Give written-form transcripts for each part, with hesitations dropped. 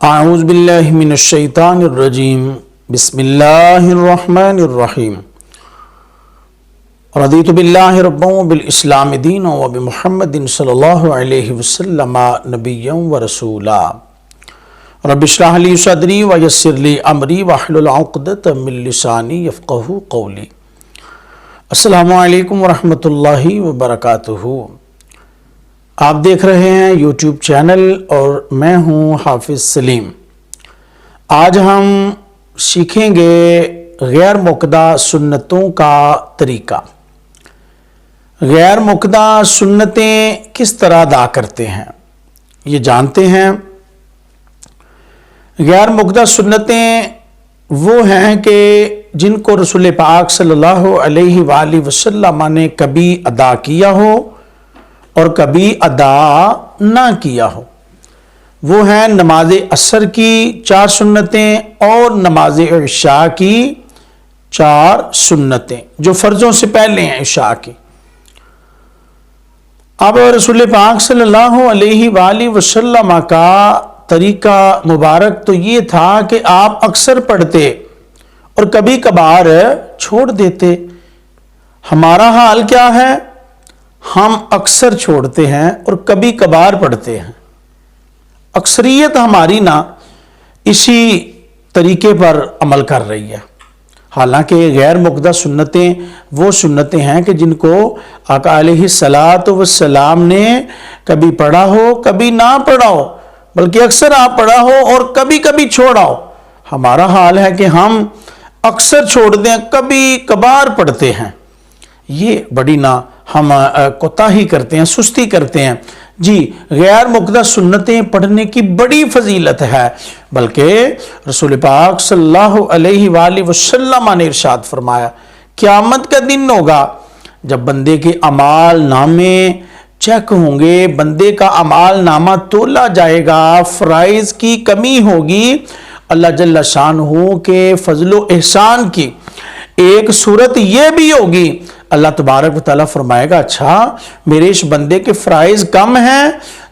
اعوذ باللہ من الشیطان الرجیم بسم اللہ الرحمن الرحیم رضیت باللہ ربا وبالاسلام دینا وبمحمد صلی اللہ علیہ وسلم نبیا ورسولا رب اشرح لی صدری ویسر لی امری واحلل عقدۃ من لسانی یفقہوا قولی۔ السلام علیکم ورحمۃ اللہ وبرکاتہ۔ آپ دیکھ رہے ہیں یوٹیوب چینل اور میں ہوں حافظ سلیم۔ آج ہم سیکھیں گے غیر مؤکدہ سنتوں کا طریقہ۔ غیر مؤکدہ سنتیں کس طرح ادا کرتے ہیں یہ جانتے ہیں۔ غیر مؤکدہ سنتیں وہ ہیں کہ جن کو رسول پاک صلی اللہ علیہ وآلہ وسلم نے کبھی ادا کیا ہو اور کبھی ادا نہ کیا ہو۔ وہ ہیں نماز عصر کی 4 سنتیں اور نماز عشاء کی 4 سنتیں جو فرضوں سے پہلے ہیں عشاء کی۔ اب رسول پاک صلی اللہ علیہ وآلہ وسلم کا طریقہ مبارک تو یہ تھا کہ آپ اکثر پڑھتے اور کبھی کبھار چھوڑ دیتے۔ ہمارا حال کیا ہے؟ ہم اکثر چھوڑتے ہیں اور کبھی کبھار پڑھتے ہیں۔ اکثریت ہماری نا اسی طریقے پر عمل کر رہی ہے۔ حالانکہ غیر مؤکدہ سنتیں وہ سنتیں ہیں کہ جن کو آقا علیہ الصلاۃ والسلام نے کبھی پڑھا ہو کبھی نہ پڑھا ہو، بلکہ اکثر آپ پڑھا ہو اور کبھی کبھی چھوڑا ہو۔ ہمارا حال ہے کہ ہم اکثر چھوڑتے ہیں کبھی کبھار پڑھتے ہیں۔ یہ بڑی نا ہم کوتاہی کرتے ہیں، سستی کرتے ہیں۔ جی، غیر مؤکدہ سنتیں پڑھنے کی بڑی فضیلت ہے، بلکہ رسول پاک صلی اللہ علیہ وآلہ وسلم نے ارشاد فرمایا قیامت کا دن ہوگا جب بندے کے اعمال نامے چیک ہوں گے، بندے کا اعمال نامہ تولا جائے گا، فرائض کی کمی ہوگی۔ اللہ جل شانہ کے فضل و احسان کی ایک صورت یہ بھی ہوگی، اللہ تبارک و تعالیٰ فرمائے گا اچھا میرے اس بندے کے فرائض کم ہیں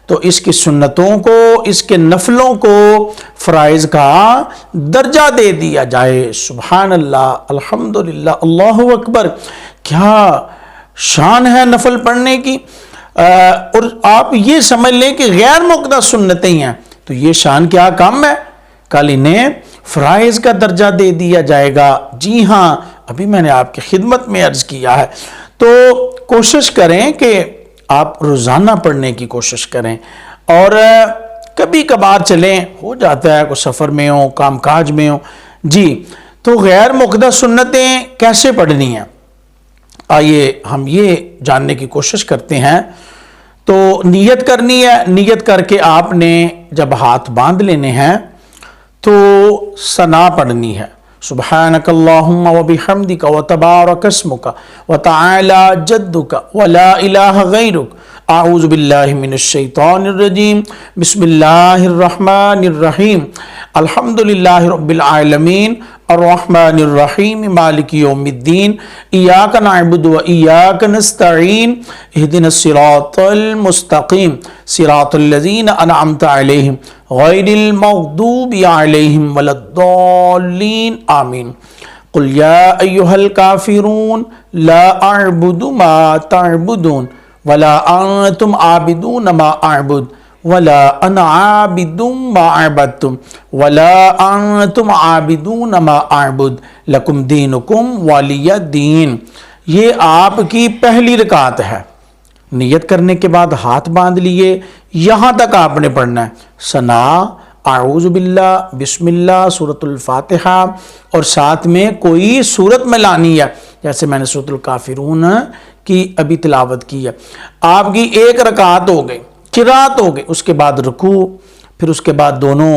تو اس کی سنتوں کو، اس کے نفلوں کو فرائض کا درجہ دے دیا جائے۔ سبحان اللہ، الحمدللہ، اللہ اکبر۔ کیا شان ہے نفل پڑھنے کی! اور آپ یہ سمجھ لیں کہ غیر مؤکدہ سنتیں ہیں تو یہ شان کیا کم ہے، کل انہیں فرائض کا درجہ دے دیا جائے گا۔ جی ہاں، ابھی میں نے آپ کی خدمت میں عرض کیا ہے، تو کوشش کریں کہ آپ روزانہ پڑھنے کی کوشش کریں، اور کبھی کبھار چلیں، ہو جاتا ہے کوئی سفر میں ہو، کام کاج میں ہو۔ جی، تو غیر مؤکدہ سنتیں کیسے پڑھنی ہیں آئیے ہم یہ جاننے کی کوشش کرتے ہیں۔ تو نیت کرنی ہے، نیت کر کے آپ نے جب ہاتھ باندھ لینے ہیں تو ثنا پڑھنی ہے۔ سبحانک اللہم وبحمدک وتبارک اسمک وتعالی جدک ولا الہ غیرک اعوذ باللہ من الشیطان الرجیم بسم اللہ الرحمن الرحیم الحمدللہ رب العالمین الرحمن الرحیم مالک یوم الدین ایاک نعبد و ایاک نستعین اہدنا الصراط المستقیم صراط الذین انعمت علیہم غیر المغضوب علیہم ولا الضالین آمین۔ قل یا ایہا الکافرون لا اعبد ما تعبدون ولا انتم عابدون ما اعبد ولا انا عابد ما عبدتم ولا انتم عابدون ما اعبد لکم دینکم ولی دین۔ یہ آپ کی پہلی رکعت ہے۔ نیت کرنے کے بعد ہاتھ باندھ لیے، یہاں تک آپ نے پڑھنا ہے ثنا، اعوذ باللہ، بسم اللہ، سورۃ الفاتحہ، اور ساتھ میں کوئی سورت میں لانی ہے، جیسے میں نے سورۃ الکافرون کی ابھی تلاوت کی ہے۔ آپ کی ایک رکعت ہو گئی، قرات ہو گئی، اس کے بعد رکوع، پھر اس کے بعد دونوں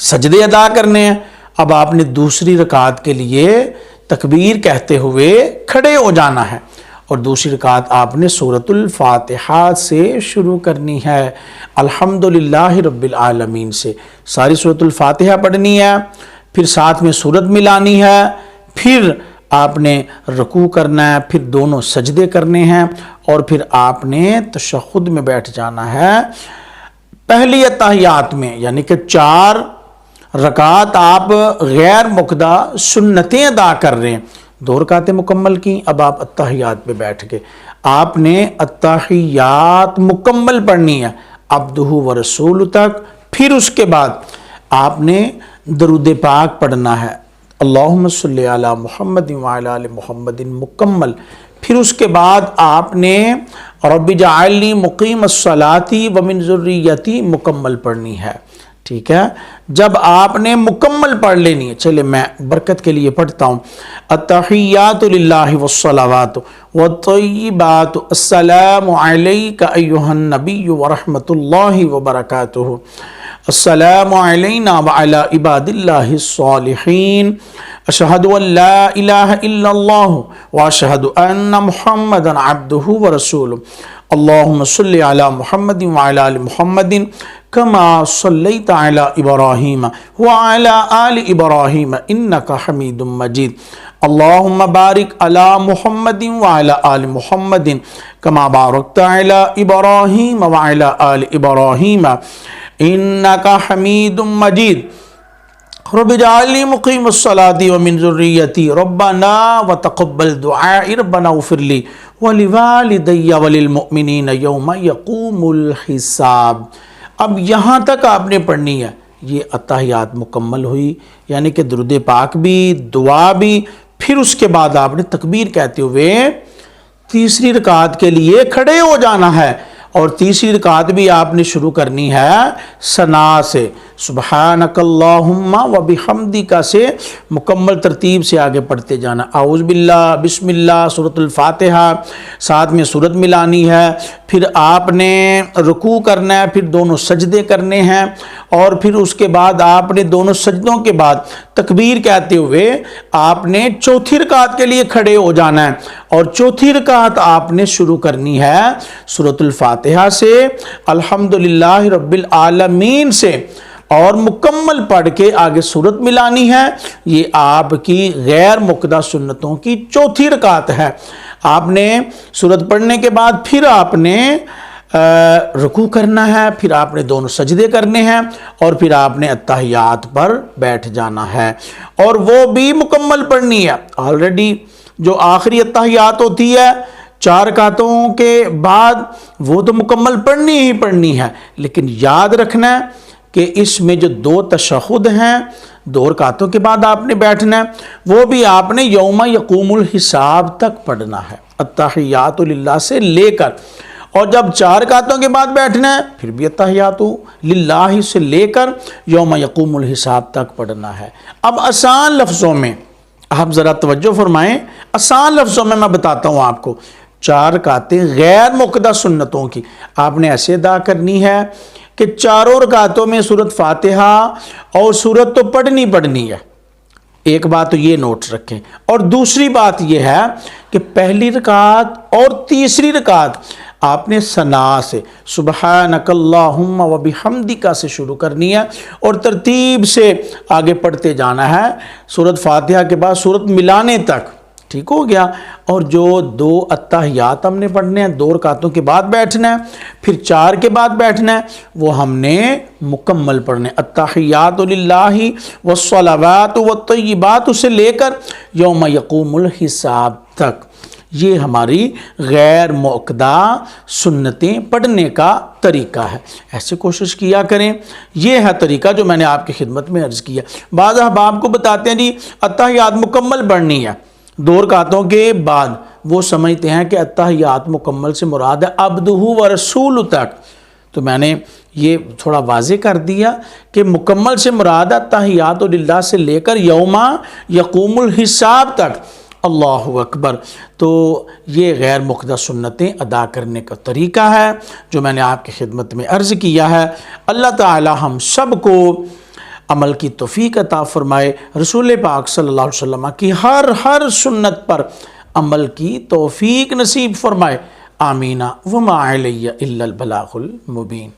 سجدے ادا کرنے ہیں۔ اب آپ نے دوسری رکعت کے لیے تکبیر کہتے ہوئے کھڑے ہو جانا ہے، اور دوسری رکعت آپ نے سورۃ الفاتحہ سے شروع کرنی ہے، الحمدللہ رب العالمین سے۔ ساری سورۃ الفاتحہ پڑھنی ہے، پھر ساتھ میں سورت ملانی ہے، پھر آپ نے رکوع کرنا ہے، پھر دونوں سجدے کرنے ہیں، اور پھر آپ نے تشہد میں بیٹھ جانا ہے۔ پہلی اتحیات میں، یعنی کہ 4 رکعت آپ غیر مقدہ سنتیں ادا کر رہے ہیں، 2 رکعتیں مکمل کی، اب آپ اتحیات پہ بیٹھ گئے، آپ نے اتحیات مکمل پڑھنی ہے عبدہ و رسول تک، پھر اس کے بعد آپ نے درود پاک پڑھنا ہے، اللہم صلی علی محمد وعلی آل محمد مکمل، پھر اس کے بعد آپ نے رب اجعلنی مقیم الصلاۃ ومن ذریتی مکمل پڑھنی ہے، ٹھیک ہے۔ جب آپ نے مکمل پڑھ لینی ہے، چلے میں برکت کے لیے پڑھتا ہوں، التحیات للہ والصلوات والطیبات السلام علیک ایہا النبی ورحمۃ اللہ وبرکاتہ، السلام علینا وعلی عباد اللہ الصالحین، اشہد ان لا الہ الا اللہ واشہد ان محمدا عبدہ ورسولہ، اللہم صلی علی محمد وعلی آل محمد کما صلیت علی ابراہیم وعلی آل ابراہیم انک حمید مجید، اللہم بارک علی محمد وعلی آل محمد کما بارکت علی ابراہیم وعلی آل ابراہیم انک حمید مجید، رب اجعلنی مقیم الصلاۃ ومن ذریتی ربنا وتقبل دعائی ربنا اغفر لی ولوالدی وللمؤمنین یوم یقوم الحساب۔ اب یہاں تک آپ نے پڑھنی ہے، یہ اتحیات مکمل ہوئی، یعنی کہ درود پاک بھی، دعا بھی، پھر اس کے بعد آپ نے تکبیر کہتے ہوئے تیسری رکعت کے لیے کھڑے ہو جانا ہے، اور تیسری رکعت بھی آپ نے شروع کرنی ہے ثنا سے، سبحانک اللہم و بحمدک سے مکمل ترتیب سے آگے پڑھتے جانا، اعوذ باللہ، بسم اللہ، سورۃ الفاتحہ، ساتھ میں سورت ملانی ہے، پھر آپ نے رکوع کرنا ہے، پھر دونوں سجدے کرنے ہیں، اور پھر اس کے بعد آپ نے دونوں سجدوں کے بعد تکبیر کہتے ہوئے آپ نے چوتھی رکعت کے لیے کھڑے ہو جانا ہے، اور چوتھی رکعت آپ نے شروع کرنی ہے سورۃ الفاتحہ سے، الحمدللہ رب العالمین سے، اور مکمل پڑھ کے آگے سورت ملانی ہے۔ یہ آپ کی غیر مقدہ سنتوں کی چوتھی رکعت ہے۔ آپ نے سورت پڑھنے کے بعد پھر آپ نے رکوع کرنا ہے، پھر آپ نے دونوں سجدے کرنے ہیں، اور پھر آپ نے اتحیات پر بیٹھ جانا ہے، اور وہ بھی مکمل پڑھنی ہے۔ آلریڈی جو آخری اتحیات ہوتی ہے 4 رکعتوں کے بعد، وہ تو مکمل پڑھنی ہی پڑھنی ہے، لیکن یاد رکھنا ہے کہ اس میں جو 2 تشہد ہیں، 2 رکعتوں کے بعد آپ نے بیٹھنا ہے، وہ بھی آپ نے یوم یقوم الحساب تک پڑھنا ہے، التحیات للہ سے لے کر، اور جب 4 رکعتوں کے بعد بیٹھنا ہے، پھر بھی التحیات للہ سے لے کر یوم یقوم الحساب تک پڑھنا ہے۔ اب آسان لفظوں میں آپ ذرا توجہ فرمائیں، آسان لفظوں میں بتاتا ہوں آپ کو، 4 رکعتیں غیر مقدہ سنتوں کی آپ نے ایسے ادا کرنی ہے کہ 4 رکعتوں میں سورۃ فاتحہ اور سورت تو پڑھنی ہے، ایک بات تو یہ نوٹ رکھیں، اور دوسری بات یہ ہے کہ پہلی رکعت اور تیسری رکعت آپ نے ثنا سے، سبحانک اللہم و بحمدک سے شروع کرنی ہے، اور ترتیب سے آگے پڑھتے جانا ہے سورۃ فاتحہ کے بعد سورت ملانے تک، ٹھیک ہو گیا۔ اور جو 2 اتحیات ہم نے پڑھنے ہیں، 2 رکعتوں کے بعد بیٹھنا ہے، پھر 4 کے بعد بیٹھنا ہے، وہ ہم نے مکمل پڑھنے، التحیات للہ والصلوات والطیبات سے لے کر یوم یقوم الحساب تک۔ یہ ہماری غیر مؤکدہ سنتیں پڑھنے کا طریقہ ہے، ایسے کوشش کیا کریں۔ یہ ہے طریقہ جو میں نے آپ کی خدمت میں عرض کیا۔ بعض احباب کو بتاتے ہیں جی اتحیات مکمل پڑھنی ہے 2 رکعتوں کے بعد، وہ سمجھتے ہیں کہ اتحیات مکمل سے مراد ہے عبدہ و رسول تک، تو میں نے یہ تھوڑا واضح کر دیا کہ مکمل سے مراد اتحیات للہ سے لے کر یوم یقوم الحساب تک۔ اللہ اکبر۔ تو یہ غیر مقدہ سنتیں ادا کرنے کا طریقہ ہے جو میں نے آپ کی خدمت میں عرض کیا ہے۔ اللہ تعالی ہم سب کو عمل کی توفیق عطا فرمائے، رسول پاک صلی اللہ علیہ وسلم کی ہر سنت پر عمل کی توفیق نصیب فرمائے، آمین۔ وما علی الا البلاغ المبین۔